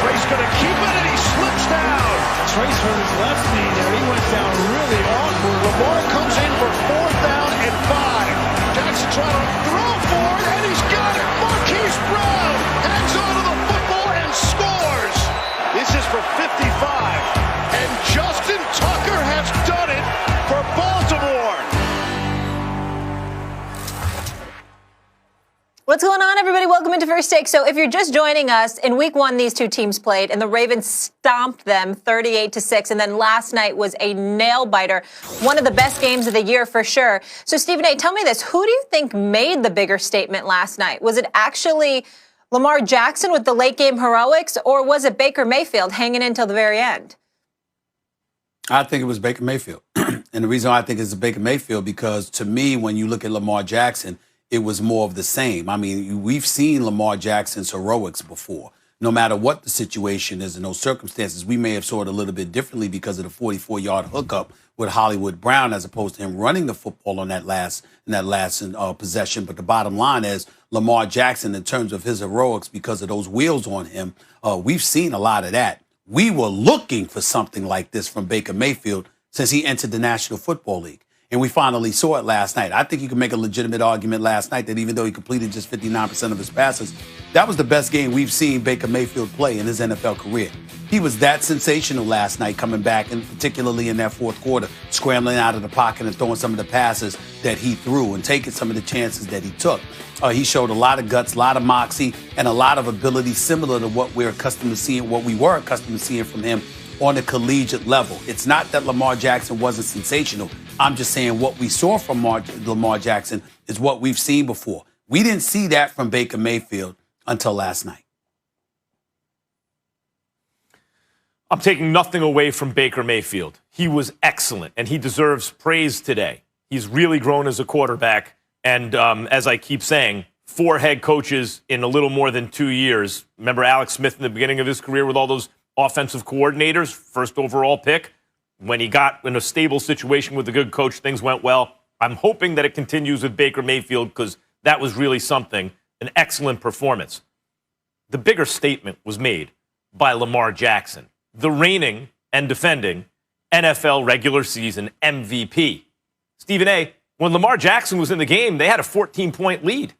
Trace going to keep it, and he slips down. Trace hurt his left knee there. He went down really awkward. Lamar comes in for 4th down and 5. Jackson trying to throw for it, and he's got it. Marquise Brown hangs onto the football and scores. This is for 55. And Justin Tucker has done it for Baltimore. What's going on, everybody? Welcome into First Take. So if you're just joining us, in week 1, these two teams played, and the Ravens stomped them 38-6. And then last night was a nail-biter, one of the best games of the year for sure. So, Stephen A., tell me this. Who do you think made the bigger statement last night? Was it actually Lamar Jackson with the late-game heroics, or was it Baker Mayfield hanging in till the very end? I think it was Baker Mayfield. And the reason I think it's Baker Mayfield, because to me, when you look at Lamar Jackson, it was more of the same. I mean, we've seen Lamar Jackson's heroics before. No matter what the situation is in those circumstances, we may have saw it a little bit differently because of the 44-yard hookup with Hollywood Brown, as opposed to him running the football on that last possession. But the bottom line is Lamar Jackson, in terms of his heroics, because of those wheels on him, we've seen a lot of that. We were looking for something like this from Baker Mayfield since he entered the National Football League. And we finally saw it last night. I think you can make a legitimate argument last night that even though he completed just 59% of his passes, that was the best game we've seen Baker Mayfield play in his NFL career. He was that sensational last night, coming back, and particularly in that fourth quarter, scrambling out of the pocket and throwing some of the passes that he threw and taking some of the chances that he took. He showed a lot of guts, a lot of moxie, and a lot of ability similar to what we're accustomed to seeing, what we were accustomed to seeing from him on a collegiate level. It's not that Lamar Jackson wasn't sensational. I'm just saying what we saw from Lamar Jackson is what we've seen before. We didn't see that from Baker Mayfield until last night. I'm taking nothing away from Baker Mayfield. He was excellent, and he deserves praise today. He's really grown as a quarterback, and as I keep saying, 4 head coaches in a little more than 2 years. Remember Alex Smith in the beginning of his career with all those offensive coordinators, first overall pick? When he got in a stable situation with a good coach, things went well. I'm hoping that it continues with Baker Mayfield, because that was really something, an excellent performance. The bigger statement was made by Lamar Jackson, the reigning and defending NFL regular season MVP. Stephen A., when Lamar Jackson was in the game, they had a 14-point lead.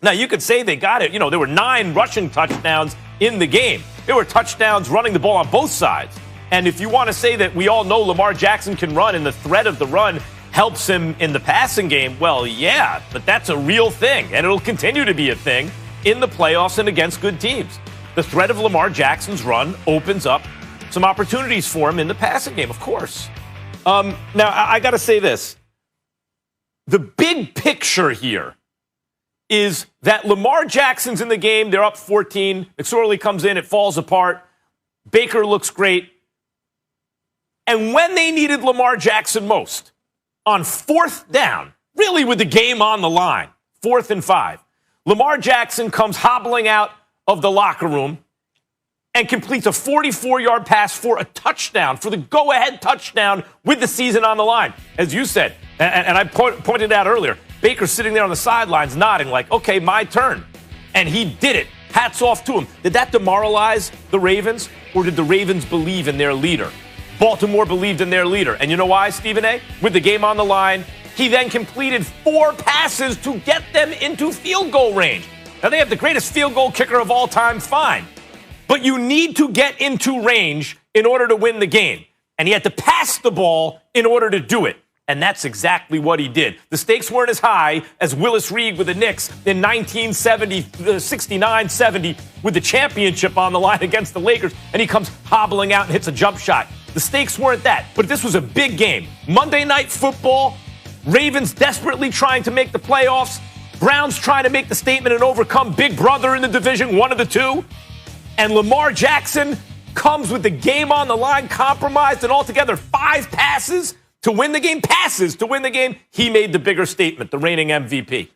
Now, you could say they got it. You know, there were 9 rushing touchdowns in the game. There were touchdowns running the ball on both sides. And if you want to say that we all know Lamar Jackson can run and the threat of the run helps him in the passing game, well, yeah, but that's a real thing, and it'll continue to be a thing in the playoffs and against good teams. The threat of Lamar Jackson's run opens up some opportunities for him in the passing game, of course. Now, I got to say this. The big picture here is that Lamar Jackson's in the game. They're up 14. McSorley comes in. It falls apart. Baker looks great. And when they needed Lamar Jackson most, on 4th down, really with the game on the line, 4th and 5, Lamar Jackson comes hobbling out of the locker room and completes a 44-yard pass for a touchdown, for the go-ahead touchdown with the season on the line. As you said, and I pointed out earlier, Baker's sitting there on the sidelines nodding like, okay, my turn. And he did it. Hats off to him. Did that demoralize the Ravens, or did the Ravens believe in their leader? Baltimore believed in their leader. And you know why, Stephen A.? With the game on the line, he then completed 4 passes to get them into field goal range. Now, they have the greatest field goal kicker of all time, fine. But you need to get into range in order to win the game. And he had to pass the ball in order to do it. And that's exactly what he did. The stakes weren't as high as Willis Reed with the Knicks in 1969-70 with the championship on the line against the Lakers, and he comes hobbling out and hits a jump shot. The stakes weren't that, but this was a big game. Monday Night Football, Ravens desperately trying to make the playoffs, Browns trying to make the statement and overcome Big Brother in the division, one of the two, and Lamar Jackson comes with the game on the line, compromised, and altogether 5 passes to win the game, he made the bigger statement, the reigning MVP.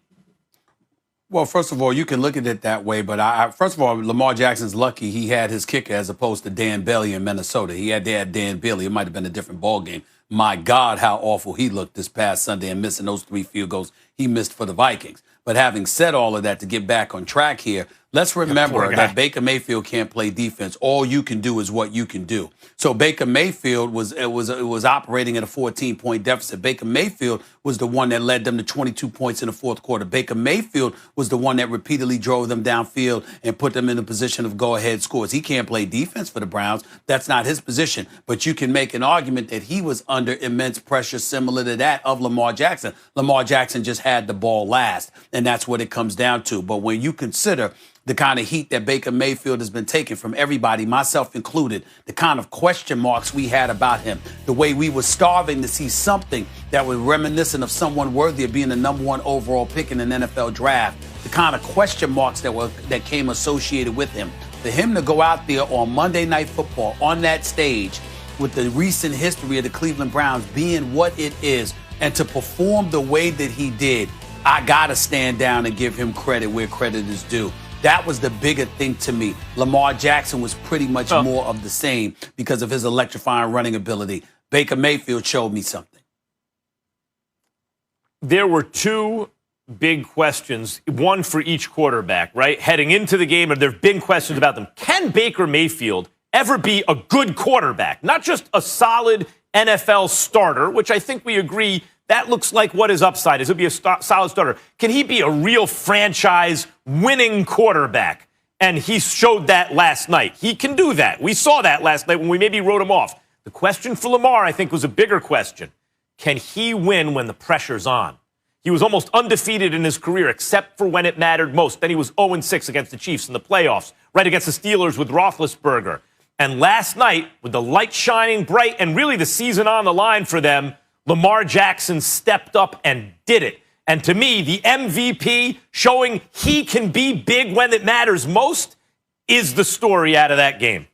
Well, first of all, you can look at it that way, but first of all, Lamar Jackson's lucky he had his kicker as opposed to Dan Bailey in Minnesota. He had Dan Bailey. It might have been a different ball game. My God, how awful he looked this past Sunday and missing those 3 field goals he missed for the Vikings. But having said all of that, to get back on track here, Let's remember that Baker Mayfield can't play defense. All you can do is what you can do. So Baker Mayfield was operating at a 14-point deficit. Baker Mayfield was the one that led them to 22 points in the fourth quarter. Baker Mayfield was the one that repeatedly drove them downfield and put them in a position of go-ahead scores. He can't play defense for the Browns. That's not his position. But you can make an argument that he was under immense pressure similar to that of Lamar Jackson. Lamar Jackson just had the ball last, and that's what it comes down to. But when you consider the kind of heat that Baker Mayfield has been taking from everybody, myself included, the kind of question marks we had about him, the way we were starving to see something that was reminiscent of someone worthy of being the number one overall pick in an NFL draft, the kind of question marks that came associated with him. For him to go out there on Monday Night Football on that stage with the recent history of the Cleveland Browns being what it is and to perform the way that he did, I got to stand down and give him credit where credit is due. That was the bigger thing to me. Lamar Jackson was pretty much more of the same because of his electrifying running ability. Baker Mayfield showed me something. There were two big questions, one for each quarterback, right? Heading into the game, and there have been questions about them. Can Baker Mayfield ever be a good quarterback? Not just a solid NFL starter, which I think we agree that looks like what his upside is. He'll be a solid starter. Can he be a real franchise winning quarterback? And he showed that last night. He can do that. We saw that last night when we maybe wrote him off. The question for Lamar, I think, was a bigger question. Can he win when the pressure's on? He was almost undefeated in his career, except for when it mattered most. Then he was 0-6 against the Chiefs in the playoffs, right against the Steelers with Roethlisberger. And last night, with the light shining bright and really the season on the line for them, Lamar Jackson stepped up and did it. And to me, the MVP showing he can be big when it matters most is the story out of that game.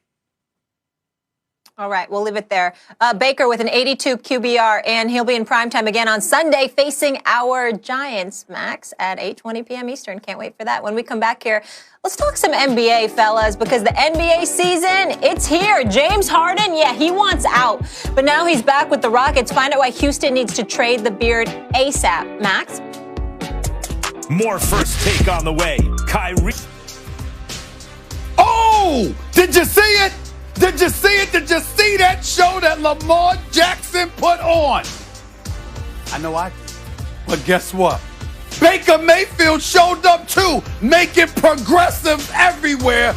All right, we'll leave it there. Baker with an 82 QBR, and he'll be in primetime again on Sunday facing our Giants, Max, at 8:20 p.m. Eastern. Can't wait for that. When we come back here, let's talk some NBA, fellas, because the NBA season, it's here. James Harden, yeah, he wants out. But now he's back with the Rockets. Find out why Houston needs to trade the beard ASAP. Max? More First Take on the way. Kyrie. Oh, did you see it? Did you see it? Did you see that show that Lamar Jackson put on? I know I did. But guess what? Baker Mayfield showed up too, making progressives everywhere.